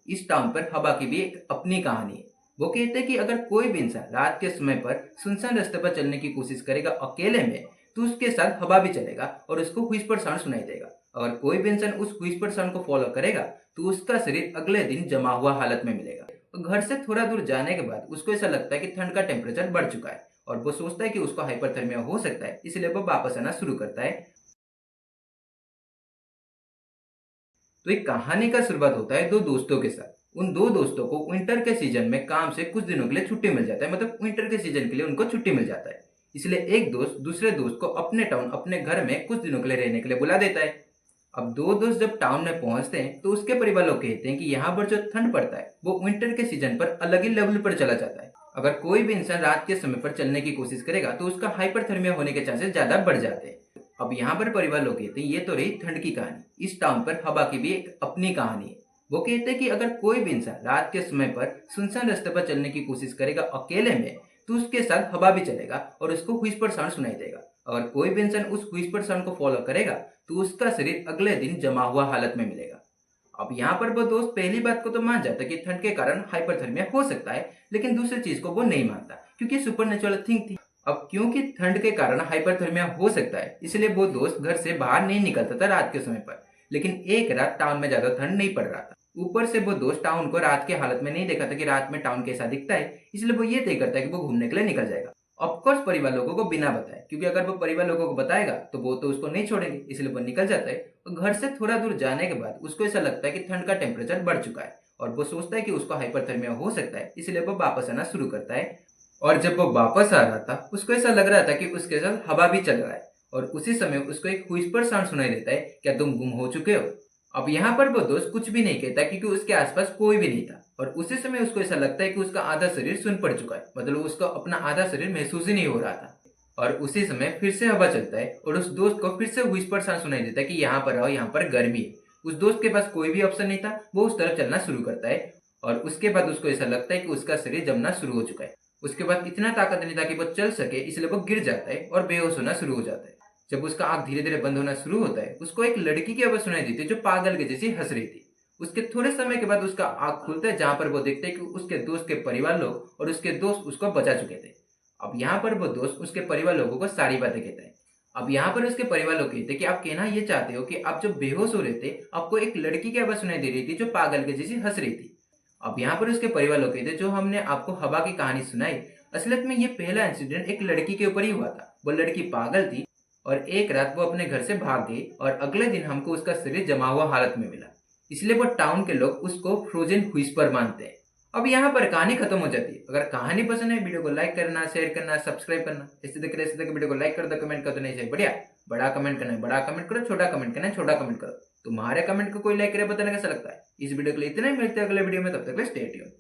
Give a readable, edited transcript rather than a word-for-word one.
इस टाउन पर हवा की भी एक अपनी कहानी है। वो कहते हैं कि अगर कोई भी इंसान रात के समय पर सुनसान रास्ते पर चलने की कोशिश करेगा अकेले में, तो उसके साथ हवा भी चलेगा और उसको व्हिस्पर साउंड सुनाई देगा। अगर कोई भी इंसान उस व्हिस्पर साउंड को फॉलो करेगा, तो उसका शरीर अगले दिन जमा हुआ हालत में मिलेगा। और घर से थोड़ा दूर जाने के बाद उसको ऐसा लगता है कि ठंड का टेम्परेचर बढ़ चुका है और वो सोचता है कि उसको हाइपरथर्मिया हो सकता है, इसलिए वो वापस आना शुरू करता है। तो एक कहानी का शुरुआत होता है दो दोस्तों के साथ। उन दो दोस्तों को विंटर के सीजन में काम से कुछ दिनों के लिए छुट्टी मिल जाता है, मतलब विंटर के सीजन के लिए उनको छुट्टी मिल जाता है। इसलिए एक दोस्त दूसरे दोस्त को अपने टाउन, अपने घर में कुछ दिनों के लिए रहने के लिए बुला देता है। अब दो दोस्त जब टाउन में पहुंचते हैं, तो उसके परिवार लोग कहते हैं कि यहाँ पर जो ठंड पड़ता है वो विंटर के सीजन पर अलग ही लेवल पर चला जाता है। अगर कोई भी इंसान रात के समय पर चलने की कोशिश करेगा, तो उसका हाइपरथर्मिया होने के चांसेस ज्यादा बढ़ जाते हैं। अब यहाँ पर परिवार लोग कहते हैं ये तो रही ठंड की कहानी, इस टाउन पर हवा की भी एक अपनी कहानी है। वो कहते हैं कि अगर कोई भी इंसान रात के समय पर सुनसान रास्ते पर चलने की कोशिश करेगा अकेले में, तो उसके साथ हवा भी चलेगा और उसको व्हिस्पर साउंड सुनाई देगा। अगर कोई भी इंसान उस व्हिस्पर साउंड को फॉलो करेगा, तो उसका शरीर अगले दिन जमा हुआ हालत में मिलेगा। अब यहाँ पर वो दोस्त पहली बात को तो मान जाता है कि ठंड के कारण हाइपरथर्मिया हो सकता है, लेकिन दूसरी चीज को वो नहीं मानता क्योंकि सुपरनेचुरल थिंग थी। अब क्योंकि ठंड के कारण हाइपरथर्मिया हो सकता है, इसलिए वो दोस्त घर से बाहर नहीं निकलता था रात के समय पर। लेकिन एक रात टाउन में ज्यादा ठंड नहीं पड़ रहा था। ऊपर से वो दोस्त टाउन को रात के हालत में नहीं देखा था कि रात में टाउन कैसा दिखता है, इसलिए वो ये तय करता है कि वो घूमने के लिए निकल जाएगा। ऑफकोर्स परिवार लोगों को बिना बताए, क्योंकि अगर वो परिवार लोगों को बताएगा तो वो तो उसको नहीं छोड़ेंगे, इसलिए वो निकल जाता है। और घर से थोड़ा दूर जाने के बाद उसको ऐसा लगता है कि ठंड का टेम्परेचर बढ़ चुका है और वो सोचता है कि उसको हाइपरथर्मिया हो सकता है, इसलिए वो वापस आना शुरू करता है। और जब वो वापस आ रहा था, उसको ऐसा लग रहा था कि उसके साथ हवा भी चल रहा है। और उसी समय उसको एक व्हिस्पर साउंड सुनाई देता है, क्या तुम गुम हो चुके हो? अब यहाँ पर वो दोस्त कुछ भी नहीं कहता क्योंकि उसके आसपास कोई भी नहीं था। और उसी समय उसको ऐसा लगता है कि उसका आधा शरीर सुन पड़ चुका है, मतलब उसका अपना आधा शरीर महसूस ही नहीं हो रहा था। और उसी समय फिर से हवा चलता है और उस दोस्त को फिर से व्हिस्पर साउंड सुनाई देता है कि यहाँ पर आओ, यहाँ पर गर्मी है। उस दोस्त के पास कोई भी ऑप्शन नहीं था, वो उस तरफ चलना शुरू करता है। और उसके बाद उसको ऐसा लगता है कि उसका शरीर जमना शुरू हो चुका है। उसके बाद इतना ताकत नहीं था कि वो चल सके, इसलिए वो गिर जाता है और बेहोश होना शुरू हो जाता है। जब उसका आंख धीरे धीरे बंद होना शुरू होता है, उसको एक लड़की की आवाज सुनाई देती है जो पागल के जैसी हंस रही थी। उसके थोड़े समय के बाद उसका आंख खुलता है, जहां पर वो देखते हैं कि उसके दोस्त के परिवार लोग और उसके दोस्त उसको बचा चुके थे। अब यहाँ पर वो दोस्त उसके परिवार लोगों को सारी बातें कहता है। अब यहाँ पर उसके परिवार लोग कहते हैं कि आप कहना ये चाहते हो कि आप जब बेहोश हो रहे थे, आपको एक लड़की की आवाज सुनाई दे रही थी जो पागल के जैसी हंस रही थी। अब यहाँ पर उसके परिवार लोग कहते हैं जो हमने आपको हवा की कहानी सुनाई, असलियत में ये पहला इंसिडेंट एक लड़की के ऊपर ही हुआ था। वो लड़की पागल थी और एक रात वो अपने घर से भाग गई और अगले दिन हमको उसका शरीर जमा हुआ हालत में मिला। इसलिए वो टाउन के लोग उसको फ्रोजन व्हिस्पर मानते हैं। अब यहाँ पर कहानी खत्म हो जाती है। अगर कहानी पसंद है, वीडियो को लाइक करना, शेयर करना, सब्सक्राइब करना। इसी तरह वीडियो को लाइक कर दो, कमेंट कर दो, नहीं चाहिए बढ़िया बड़ा कमेंट करना है बड़ा कमेंट करो, छोटा कमेंट करना है छोटा कमेंट करो। तुम्हारे कमेंट को कोई लाइक करे, बताने कैसा लगता है। इस वीडियो के लिए इतना ही, मिलते हैं अगले वीडियो में, तब तक स्टे ट्यून्ड।